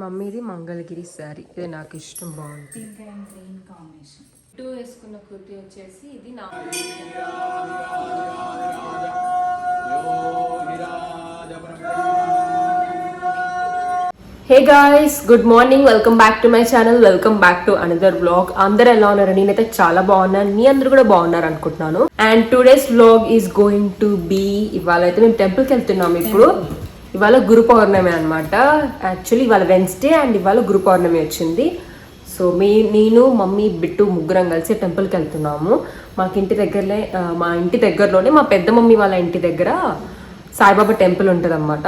మమ్మీది మంగళగిరి శారీ, ఇది నాకు ఇష్టం, బాగుంది. Pink and green combination. Two వేసుకున్న కుర్తి వచ్చేసి ఇది నా. Hey guys, good morning, welcome back to my channel, welcome back to another vlog. అందరు ఎలా ఉన్నారు? నేనైతే చాలా బాగున్నాను, మీ అందరు కూడా బాగున్నారు అనుకుంటున్నాను. And today's vlog is going to be, ఇవాళ అయితే మేము టెంపుల్కి వెళ్తున్నాము. ఇప్పుడు ఇవాళ గురు పౌర్ణమి అనమాట. యాక్చువల్లీ ఇవాళ వెన్స్డే అండ్ ఇవాళ గురు పౌర్ణమి వచ్చింది. సో నేను మమ్మీ బిట్టు ముగ్గురం కలిసి టెంపుల్కి వెళ్తున్నాము. మా ఇంటి దగ్గరలోనే మా పెద్ద మమ్మీ వాళ్ళ ఇంటి దగ్గర సాయిబాబా టెంపుల్ ఉంటుంది అనమాట.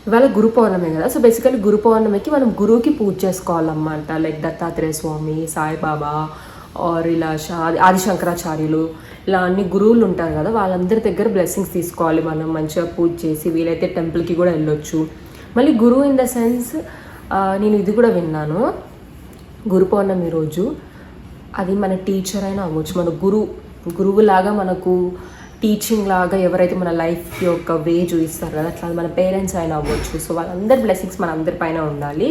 ఇవాళ గురు పౌర్ణమి కదా, సో బేసికలీ గురు పౌర్ణమికి మనం గురువుకి పూజ చేసుకోవాలన్నమాట. లైక్ దత్తాత్రేయ స్వామి, సాయిబాబా ఆర్ ఇలా ఆదిశంకరాచార్యులు, ఇలా అన్ని గురువులు ఉంటారు కదా, వాళ్ళందరి దగ్గర బ్లెస్సింగ్స్ తీసుకోవాలి మనం. మంచిగా పూజ చేసి వీలైతే టెంపుల్కి కూడా వెళ్ళొచ్చు. మళ్ళీ గురువు ఇన్ ద సెన్స్, నేను ఇది కూడా విన్నాను, గురు పౌర్ణమి రోజు అది మన టీచర్ అయినా అవ్వచ్చు, మన గురువులాగా మనకు టీచింగ్ లాగా ఎవరైతే మన లైఫ్ యొక్క వే చూపిస్తారు కదా, అట్లా మన పేరెంట్స్ అయినా అవ్వచ్చు. సో వాళ్ళందరి బ్లెస్సింగ్స్ మన అందరి పైన ఉండాలి.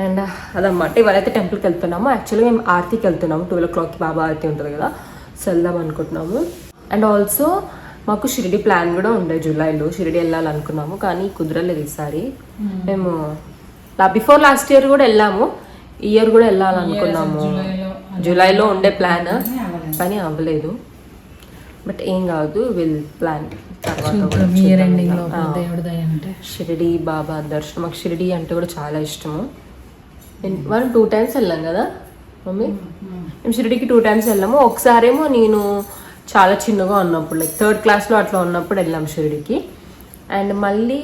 అండ్ అదన్నమాట. ఇవాళైతే టెంపుల్కి వెళ్తున్నాము. యాక్చువల్గా మేము ఆర్తికి వెళ్తున్నాము, 12 o'clockకి బాబా ఆర్తి ఉంటుంది కదా, సో వెళ్దాం అనుకుంటున్నాము. అండ్ ఆల్సో మాకు షిరిడి ప్లాన్ కూడా ఉండే, జూలైలో షిరిడి వెళ్ళాలనుకున్నాము, కానీ కుదరలేదు ఈసారి. మేము బిఫోర్ లాస్ట్ ఇయర్ కూడా వెళ్ళాము, ఈ ఇయర్ కూడా వెళ్ళాలనుకున్నాము. జూలైలో ఉండే ప్లాన్, కానీ అవ్వలేదు. బట్ ఏం కాదు, విల్ ప్లాన్ తర్వాత. షిరిడి బాబా దర్శనం, మాకు షిరిడి అంటే కూడా చాలా ఇష్టము. మనం 2 times వెళ్ళాం కదా మమ్మీ, మేము షిరిడికి 2 times వెళ్ళాము. ఒకసారేమో నేను చాలా చిన్నగా ఉన్నప్పుడు, లైక్ 3rd classలో అట్లా ఉన్నప్పుడు వెళ్ళాము షిరిడికి. అండ్ మళ్ళీ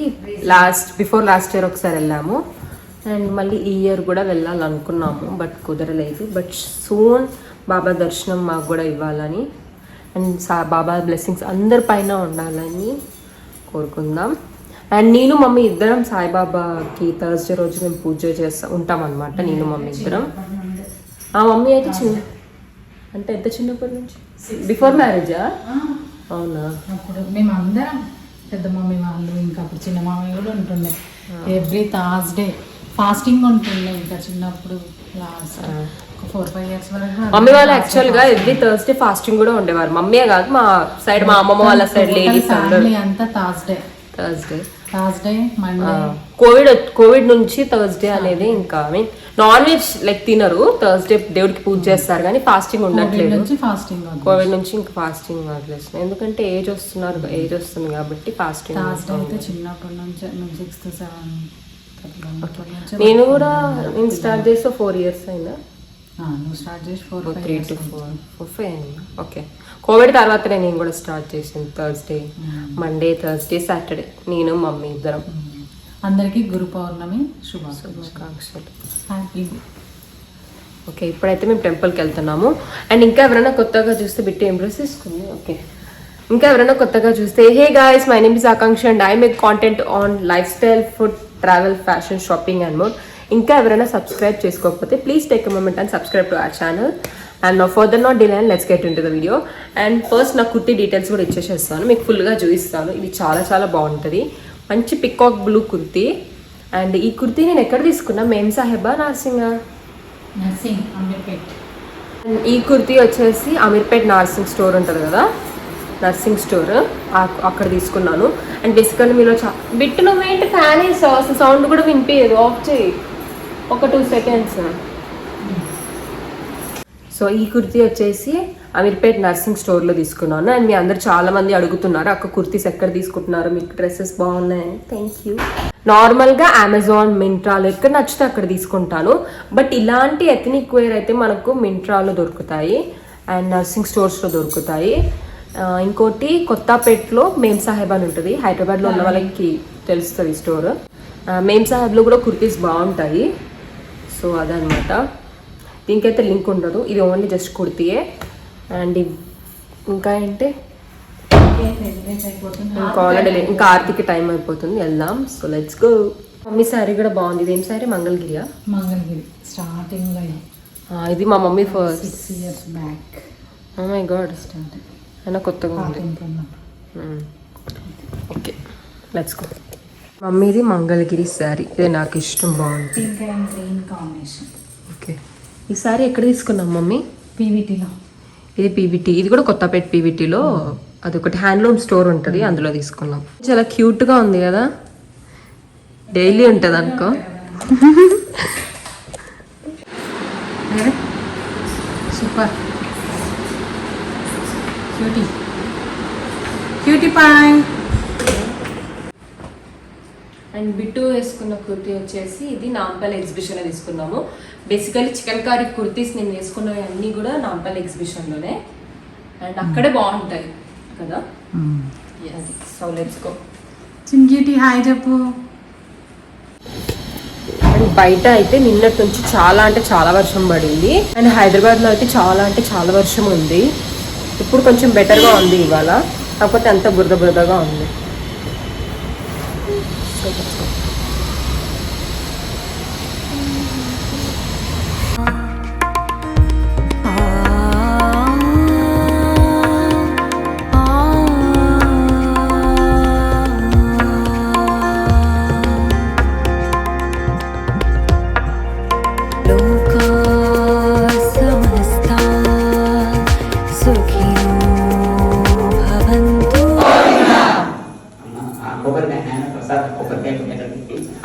బిఫోర్ లాస్ట్ ఇయర్ ఒకసారి వెళ్ళాము. అండ్ మళ్ళీ ఈ ఇయర్ కూడా వెళ్ళాలనుకున్నాము, బట్ కుదరలేదు. బట్ సూన్ బాబా దర్శనం మాకు కూడా ఇవ్వాలని అండ్ బాబా బ్లెస్సింగ్స్ అందరి పైన ఉండాలని కోరుకుందాం. అండ్ నేను మమ్మీ ఇద్దరం సాయిబాబాకి థర్స్డే రోజు మేము పూజ ఉంటాం అనమాట. నేను మమ్మీ ఇద్దరం. మమ్మీ అయితే అంటే ఎంత చిన్నప్పటి నుంచి, బిఫోర్ మ్యారేజా? అవునా? అప్పుడు మేము అందరం, పెద్ద మమ్మీ వాళ్ళు, ఇంకా అప్పుడు చిన్న మమ్మీ కూడా ఉంటుండే. ఎవ్రీ థర్స్డే ఫాస్టింగ్ ఉంటుండే. ఇంకా చిన్నప్పుడు లాస్ట్ 4-5 years వరకు మమ్మీ వాళ్ళు యాక్చువల్గా ఎవ్రీ థర్స్డే ఫాస్టింగ్ కూడా ఉండేవారు. మమ్మీయే కాదు, మా సైడ్ మా అమ్మమ్మ వాళ్ళ సైడ్ లేడీస్ అంతా థర్స్డే మండే. కోవిడ్ నుంచి థర్స్డే అనేది ఇంకా నాన్ వెజ్ లైక్ తినరు. థర్స్డే దేవుడికి పూజ చేస్తారు, కానీ ఫాస్టింగ్ ఉండట్లేదు. కోవిడ్ నుంచి ఇంకా ఫాస్టింగ్ వదిలేసిన, ఎందుకంటే ఏజ్ వస్తుంది కాబట్టి ఫాస్టింగ్. చిన్నప్పటి నుంచి 6 to 7. నేను స్టార్ట్ చేస్తే 4 years అయిందా? నువ్వు స్టార్ట్ చేసి 3 to 4 ఓకే. కోవిడ్ తర్వాతనే నేను కూడా స్టార్ట్ చేసింది. థర్స్డే, మండే, థర్స్డే, సాటర్డే నేను మమ్మీ ఇద్దరం. అందరికీ గురు పౌర్ణమి శుభాకాంక్షలు. ఓకే, ఇప్పుడైతే మేము టెంపుల్కి వెళ్తున్నాము. అండ్ ఇంకా ఎవరైనా కొత్తగా చూస్తే బిట్టి ఇంప్రెస్ తీసుకుంది. ఓకే, ఇంకా ఎవరైనా కొత్తగా చూస్తే, hey guys, my name is Akanksha and I make content on life style, food, travel, fashion, shopping and more. ఇంకా ఎవరైనా సబ్స్క్రైబ్ చేసుకోకపోతే please take a moment and subscribe to our channel. And no further not delay, let's get in to the video. And first నా kurti details కూడా ఇచ్చేసేస్తాను, మీకు ఫుల్గా చూపిస్తాను. ఇది చాలా చాలా బాగుంటుంది, మంచి పికాక్ బ్లూ కుర్తీ. అండ్ ఈ కుర్తీ నేను ఎక్కడ తీసుకున్నా, మేం సాహెబా, నర్సింగ్ అమీర్పేట్. ఈ కుర్తీ వచ్చేసి అమీర్పేట్ నర్సింగ్ స్టోర్ ఉంటుంది కదా, నర్సింగ్ స్టోర్, అక్కడ తీసుకున్నాను. అండ్ బేసికల్లీ మీలో బిట్టు నువ్వేంటి ఫ్యాన్ వేసావు, అసలు సౌండ్ కూడా వినిపించదు, ఆఫ్ చేయి ఒక 2 seconds. సో ఈ కుర్తీ వచ్చేసి అమీర్పేట్ నర్సింగ్ స్టోర్లో తీసుకున్నాను. అండ్ మీ అందరు చాలా మంది అడుగుతున్నారు, అక్క కుర్తీస్ ఎక్కడ తీసుకుంటున్నారు, మీకు డ్రెస్సెస్ బాగున్నాయని. Thank you. నార్మల్గా అమెజాన్, మింట్రాలో ఎక్కడ నచ్చితే అక్కడ తీసుకుంటాను. బట్ ఇలాంటి ఎథనిక్ వేర్ అయితే మనకు మింట్రాలో దొరుకుతాయి అండ్ నర్సింగ్ స్టోర్స్లో దొరుకుతాయి. ఇంకోటి కొత్తపేటలో మేం సాహెబ్ అని ఉంటుంది, హైదరాబాద్లో ఉన్న వాళ్ళకి తెలుస్తుంది స్టోర్. మేం సాహెబ్లో కూడా కుర్తీస్ బాగుంటాయి. సో అదనమాట. దీనికైతే లింక్ ఉండదు, ఇది ఓన్లీ జస్ట్ కుర్తీయే. అండ్ ఇంకా ఏంటి, ఇంకా ఆల్రెడీ ఇంకా ఆర్తికి టైం అయిపోతుంది, వెళ్దాం. So let's go. Mummy sari కూడా బాగుంది. ఇదేం శారీ? మంగళగిరి స్టార్టింగ్. ఇది మా mummy first 6 years back. Oh my God, అయినా కొత్తగా ఉంది. Okay, let's go. మమ్మీది మంగళగిరి శారీ, ఇది నాకు ఇష్టం, బాగుంటుంది. Pink and green combination. Okay, ఈ శారీ ఎక్కడ తీసుకున్నాం మమ్మీ? పీవీటీలో. ఇది పీవీటీ, ఇది కూడా కొత్తపేట పీవీటీలో అదొకటి హ్యాండ్లూమ్ స్టోర్ ఉంటుంది, అందులో తీసుకున్నాం. చాలా క్యూట్గా ఉంది కదా, డైలీ ఉంటుంది అనుకో. సూపర్ క్యూటీ క్యూటీ పాయ్. అండ్ బిట్టు వేసుకున్న కుర్తీ వచ్చేసి ఇది నాంపల్లి ఎగ్జిబిషన్లో తీసుకున్నాము. బేసికలీ చికెన్ కారీ కుర్తీస్ నేను వేసుకున్నవి అన్నీ కూడా నాంపల్లి ఎగ్జిబిషన్లోనే, అండ్ అక్కడే బాగుంటాయి కదా. So let's go. చింకీటీ హాయ్ చెప్పు. అండ్ బయట అయితే నిన్నటి నుంచి చాలా అంటే చాలా వర్షం పడింది, అండ్ హైదరాబాద్లో అయితే చాలా అంటే చాలా వర్షం ఉంది. ఇప్పుడు కొంచెం బెటర్గా ఉంది ఇవాళ, కాకపోతే అంత బురద బురదగా ఉంది.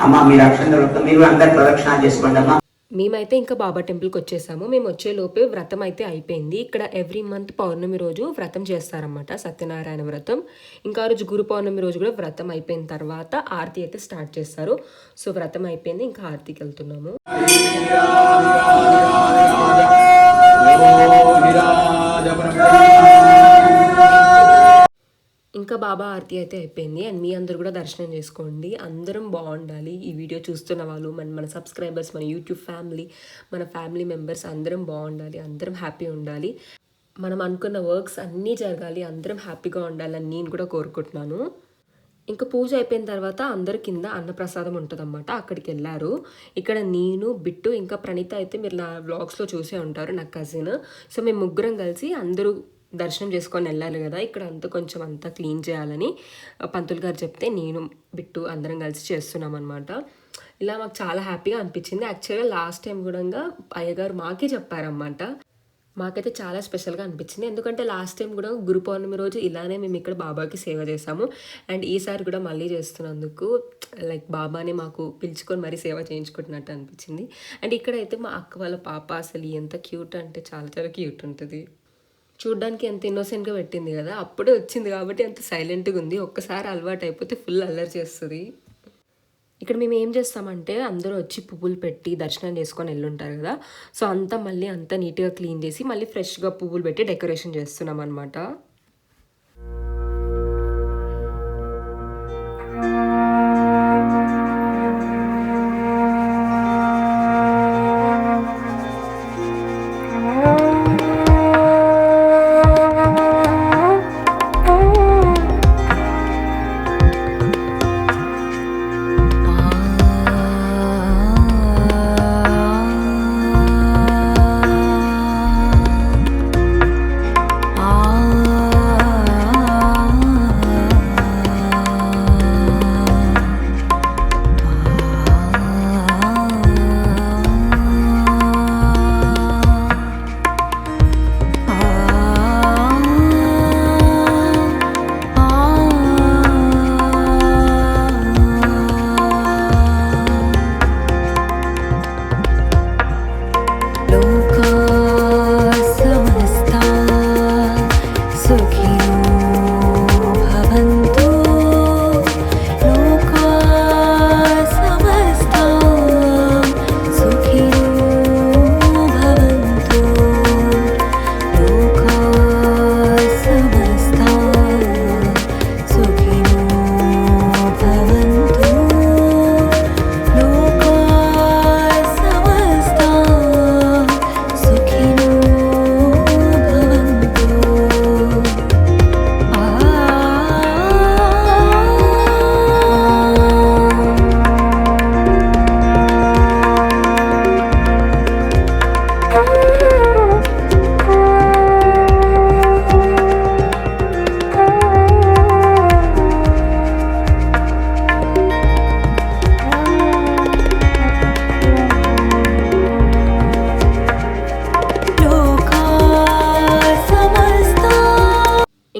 అమ్మ మీరు అక్షంతలతో మీరు అందరు ప్రదక్షిణ చేసుకోండి అమ్మా. మేమైతే ఇంకా బాబా టెంపుల్కి వచ్చేసాము. మేము వచ్చే లోపే వ్రతం అయితే అయిపోయింది. ఇక్కడ ఎవ్రీ మంత్ పౌర్ణమి రోజు వ్రతం చేస్తారన్నమాట, సత్యనారాయణ వ్రతం. ఇంకా ఆ రోజు గురు పౌర్ణమి రోజు కూడా వ్రతం అయిపోయిన తర్వాత ఆరతి అయితే స్టార్ట్ చేస్తారు. సో వ్రతం అయిపోయింది, ఇంకా ఆరతికి వెళ్తున్నాము. ఇంకా బాబా ఆరతి అయితే అయిపోయింది, అండ్ మీ అందరూ కూడా దర్శనం చేసుకోండి. అందరం బాగుండాలి. ఈ వీడియో చూస్తున్న వాళ్ళు, మన సబ్స్క్రైబర్స్, మన యూట్యూబ్ ఫ్యామిలీ, మన ఫ్యామిలీ మెంబర్స్ అందరం బాగుండాలి, అందరం హ్యాపీ ఉండాలి. మనం అనుకున్న వర్క్స్ అన్నీ జరగాలి, అందరం హ్యాపీగా ఉండాలని నేను కూడా కోరుకుంటున్నాను. ఇంకా పూజ అయిపోయిన తర్వాత అందరు కింద అన్నప్రసాదం ఉంటుందన్నమాట, అక్కడికి వెళ్ళారు. ఇక్కడ నేను, బిట్టు, ఇంకా ప్రణీత అయితే మీరు నా వ్లాగ్స్లో చూసే ఉంటారు, నా కజిన్. సో మేము ముగ్గురం కలిసి అందరూ దర్శనం చేసుకొని వెళ్ళాలి కదా, ఇక్కడ అంతా కొంచెం అంతా క్లీన్ చేయాలని పంతులు గారు చెప్తే నేను, బిట్టు అందరం కలిసి చేస్తున్నాం అనమాట. ఇలా మాకు చాలా హ్యాపీగా అనిపించింది. యాక్చువల్గా లాస్ట్ టైం కూడా అయ్యగారు మాకే చెప్పారన్నమాట. మాకైతే చాలా స్పెషల్గా అనిపించింది, ఎందుకంటే లాస్ట్ టైం కూడా గురు పౌర్ణమి రోజు ఇలానే మేము ఇక్కడ బాబాకి సేవ చేసాము. అండ్ ఈసారి కూడా మళ్ళీ చేస్తున్నందుకు లైక్ బాబానే మాకు పిలుచుకొని మరీ సేవ చేయించుకుంటున్నట్టు అనిపించింది. అండ్ ఇక్కడైతే మా అక్క వాళ్ళ పాప అసలు ఎంత క్యూట్ అంటే చాలా చాలా క్యూట్ ఉంటుంది. చూడ్డానికి ఎంత ఇన్నోసెంట్గా పెట్టింది కదా, అప్పుడే వచ్చింది కాబట్టి అంత సైలెంట్గా ఉంది. ఒక్కసారి అలవాటు అయిపోతే ఫుల్ అల్లరి చేస్తుంది. ఇక్కడ మేము ఏం చేస్తామంటే అందరూ వచ్చి పువ్వులు పెట్టి దర్శనం చేసుకొని వెళ్ళుంటారు కదా, సో అంతా మళ్ళీ అంతా నీట్గా క్లీన్ చేసి మళ్ళీ ఫ్రెష్గా పువ్వులు పెట్టి డెకరేషన్ చేస్తున్నాం అనమాట. Ah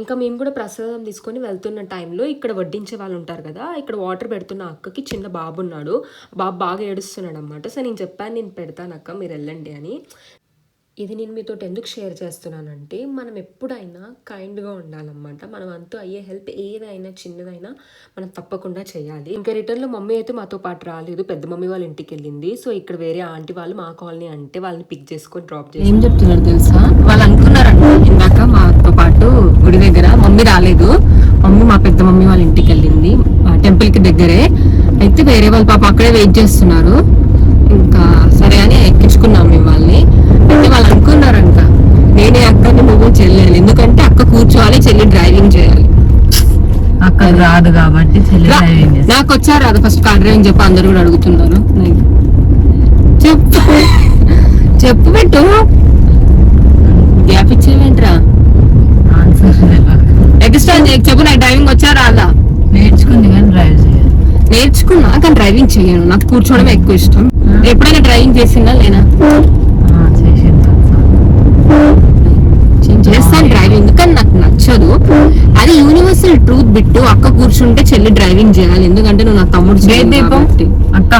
ఇంకా మేము కూడా ప్రసాదం తీసుకొని వెళ్తున్న టైంలో ఇక్కడ వడ్డించే వాళ్ళు ఉంటారు కదా, ఇక్కడ వాటర్ పెడుతున్న అక్కకి చిన్న బాబు ఉన్నాడు. బాబు బాగా ఏడుస్తున్నాడు అనమాట. సో నేను చెప్పాను, నేను పెడతాను అక్క, మీరు వెళ్ళండి అని. ఇది నేను మీతో ఎందుకు షేర్ చేస్తున్నానంటే, మనం ఎప్పుడైనా కైండ్గా ఉండాలన్నమాట. మనం అంటూ అయ్యే హెల్ప్ ఏదైనా చిన్నదైనా మనం తప్పకుండా చేయాలి. ఇంకా రిటర్న్లో మమ్మీ అయితే మాతో పాటు రాలేదు, పెద్ద మమ్మీ వాళ్ళ ఇంటికి వెళ్ళింది. సో ఇక్కడ వేరే ఆంటీ వాళ్ళు మా కాలనీ అంటే వాళ్ళని పిక్ చేసుకొని డ్రాప్ చేసి ఏం చెప్తున్నారు తెలుసా, వాళ్ళు అనుకున్నారంట ఇందాక మాతో పాటు గుడి దగ్గర మమ్మీ రాలేదు, మమ్మీ మా పెద్ద మమ్మీ వాళ్ళ ఇంటికి వెళ్ళింది టెంపుల్కి దగ్గరే. అయితే వేరే వాళ్ళ పాప అక్కడే వెయిట్ చేస్తున్నారు. ఇంకా సరే అని ఎక్కించుకున్నాం మేము వాళ్ళని. అయితే వాళ్ళు అనుకున్నారంట నేనే అక్కని నువ్వు చెల్లెలు, ఎందుకంటే అక్క కూర్చోవాలి, చెల్లి డ్రైవింగ్ చేయాలి. అక్క రాదు కాబట్టి చెల్లి డ్రైవింగ్. నాకు వచ్చా రాదు ఫస్ట్ కార్ డ్రైవింగ్ చెప్పు, అందరు కూడా అడుగుతున్నారు. చెప్పు చెప్పు పెట్టు, గ్యాప్ ఇచ్చేవేంట్రా, ఎక్స్ట్రా చెప్పు. నాకు డ్రైవింగ్ వచ్చా రాదా? నేర్చుకుంది కానీ డ్రైవ్ చేయాలి. నేర్చుకున్నా కానీ డ్రైవింగ్ చేయను, నాకు కూర్చోవడం ఎక్కువ ఇష్టం. ఎప్పుడైనా డ్రైవింగ్ చేసిందా లేనా? చేస్తాను డ్రైవింగ్, కానీ నాకు నచ్చదు. అది యూనివర్సల్ ట్రూత్ బిట్టు. అక్క కూర్చుంటే చెల్లి డ్రైవింగ్ చేయాలి, ఎందుకంటే నువ్వు నా తమ్ముడు. అక్క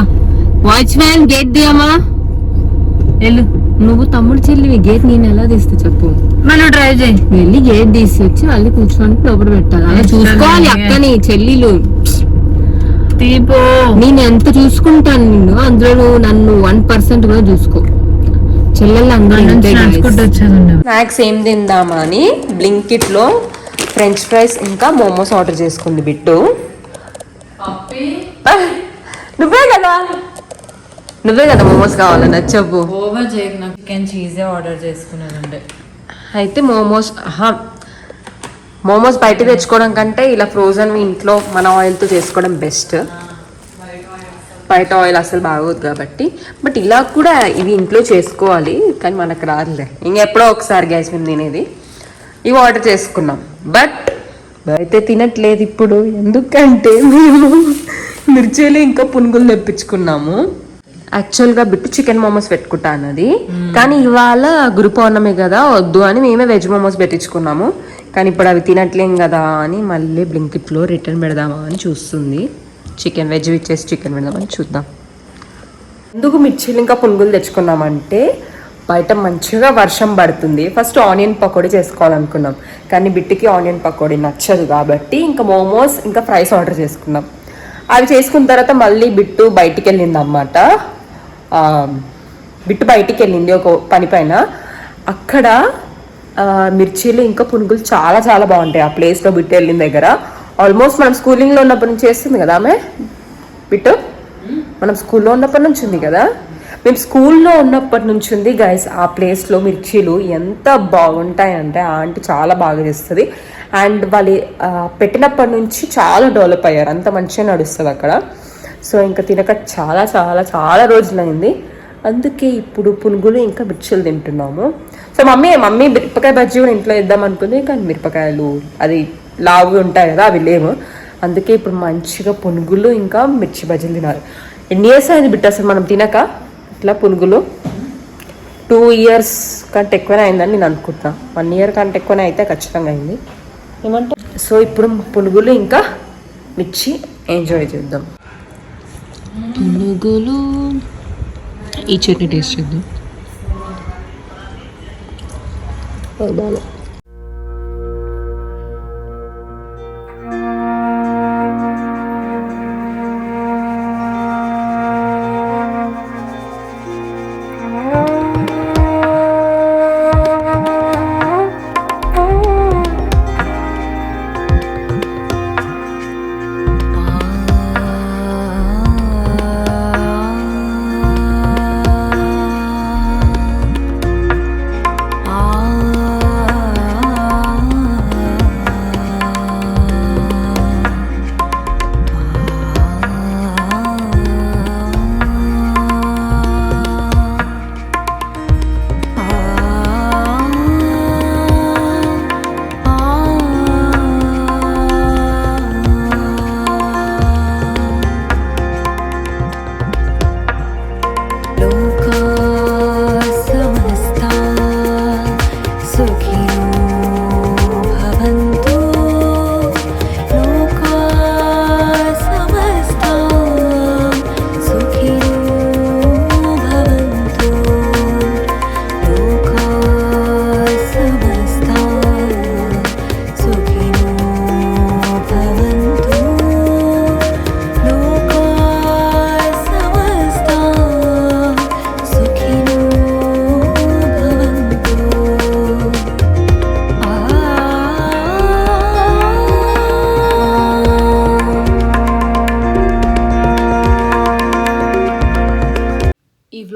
వాచ్ మ్యాన్ గేట్ దియమ్మా, వెళ్ళు. నువ్వు తమ్ముడు చెల్లివి, గేట్ నేను ఎలా తీస్తా చెప్పు. మనం డ్రైవ్ చేయి, వెళ్ళి గేట్ తీసి వచ్చి మళ్ళీ కూర్చోడానికి లోపల పెట్టాలి. అలా చూసుకోవాలి అక్కని చెల్లిలు. తీపో నేను ఎంత చూసుకుంటాను నిన్ను, అందులో నువ్వు నన్ను 1% కూడా చూసుకో. చెల్లెళ్ళు అందరూ స్నాక్స్ ఏం తిందామా అని బ్లింకిట్ లో ఫ్రెంచ్ ఫ్రైస్ ఇంకా మోమోస్ ఆర్డర్ చేసుకుంది బిట్టు. నువ్వే కదా మోమోస్ కావాలన్నా చెప్పు. ఓవర్ చేయకు, నాకు చికెన్ చీజే ఆర్డర్ చేసుకున్నానంటే. అయితే మోమోస్ బయట తెచ్చుకోవడం కంటే ఇలా ఫ్రోజన్ ఇంట్లో మన ఆయిల్తో చేసుకోవడం బెస్ట్. బయట ఆయిల్ అసలు బాగోదు కాబట్టి. బట్ ఇలా కూడా ఇవి ఇంట్లో చేసుకోవాలి, కానీ మనకు రాదులే. ఇంకెప్పుడో ఒకసారి గ్యాస్ మీద తినేది. ఇవి ఆర్డర్ చేసుకున్నాం, బట్ అయితే తినట్లేదు ఇప్పుడు. ఎందుకంటే మేము మిర్చీలు ఇంకా పునుగులు తెప్పించుకున్నాము. యాక్చువల్గా బిట్టు చికెన్ మోమోస్ పెట్టుకుంటా అన్నది, కానీ ఇవాళ గురు పౌర్ణమి కదా వద్దు అని మేమే వెజ్ మోమోస్ పెట్టించుకున్నాము. కానీ ఇప్పుడు అవి తినట్లేం కదా అని మళ్ళీ బ్లింకిట్లో రిటర్న్ పెడదామా అని చూస్తుంది. చికెన్ వెజ్ ఇచ్చేసి చికెన్ పెడదామని చూద్దాం. ఎందుకు మిర్చీలు ఇంకా పునుగులు తెచ్చుకున్నామంటే, బయట మంచిగా వర్షం పడుతుంది. ఫస్ట్ ఆనియన్ పకోడీ చేసుకోవాలనుకున్నాం, కానీ బిట్టుకి ఆనియన్ పకోడీ నచ్చదు కాబట్టి ఇంకా మోమోస్ ఇంకా ఫ్రైస్ ఆర్డర్ చేసుకున్నాం. అవి చేసుకున్న తర్వాత మళ్ళీ బిట్టు బయటికి వెళ్ళింది అన్నమాట. బిట్టు బయటికి వెళ్ళింది ఒక పని పైన. అక్కడ మిర్చీలు ఇంకా పునుగులు చాలా చాలా బాగుంటాయి ఆ ప్లేస్లో. బిట్టు వెళ్ళిన దగ్గర ఆల్మోస్ట్ మనం స్కూలింగ్లో ఉన్నప్పటి నుంచి చేస్తుంది కదా ఆమె బిట్టు. మనం స్కూల్లో ఉన్నప్పటి నుంచి ఉంది కదా, మేము స్కూల్లో ఉన్నప్పటి నుంచి ఉంది గైస్. ఆ ప్లేస్లో మిర్చీలు ఎంత బాగుంటాయంటే ఆంటీ చాలా బాగా చేస్తుంది. అండ్ వాళ్ళు పెట్టినప్పటి నుంచి చాలా డెవలప్ అయ్యారు, అంత మంచిగా నడుస్తుంది అక్కడ. సో ఇంకా తినక చాలా చాలా చాలా రోజులైంది. అందుకే ఇప్పుడు పునుగులు ఇంకా మిర్చీలు తింటున్నాము. సో మమ్మీ మిరపకాయ బజ్జీ కూడా ఇంట్లో వేద్దాం అనుకుంది, కానీ మిరపకాయలు అది లావు ఉంటాయి కదా, అవి లేవు. అందుకే ఇప్పుడు మంచిగా పునుగులు ఇంకా మిర్చి బజ్జీలు తినాలి. ఎన్ని ఇయర్స్ అయింది బిట్టు అసలు మనం తినక ఇట్లా పునుగులు? 2 years కంటే ఎక్కువనే అయిందని నేను అనుకుంటున్నా. 1 year కంటే ఎక్కువనే అయితే ఖచ్చితంగా అయింది. ఏమంటా? సో ఇప్పుడు పునుగులు ఇంకా మిర్చి ఎంజాయ్ చేద్దాం. పునుగులు ఈ చట్నీ టేస్ట్ చేద్దాం.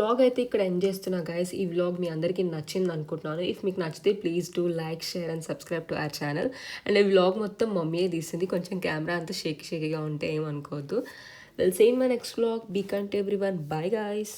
వ్లాగ్ అయితే ఇక్కడ ఎండ్ చేస్తున్నా గైస్. ఈ వ్లాగ్ మీ అందరికీ నచ్చింది అనుకుంటున్నాను. ఇఫ్ మీకు నచ్చితే please do like, share and subscribe to our channel. And ఈ వ్లాగ్ మొత్తం మమ్మీయే తీసింది, కొంచెం కెమెరా అంతా షేకీగా ఉంటే ఏమనుకోవద్దు. We'll see you in my next vlog. Be kind to everyone. Bye guys.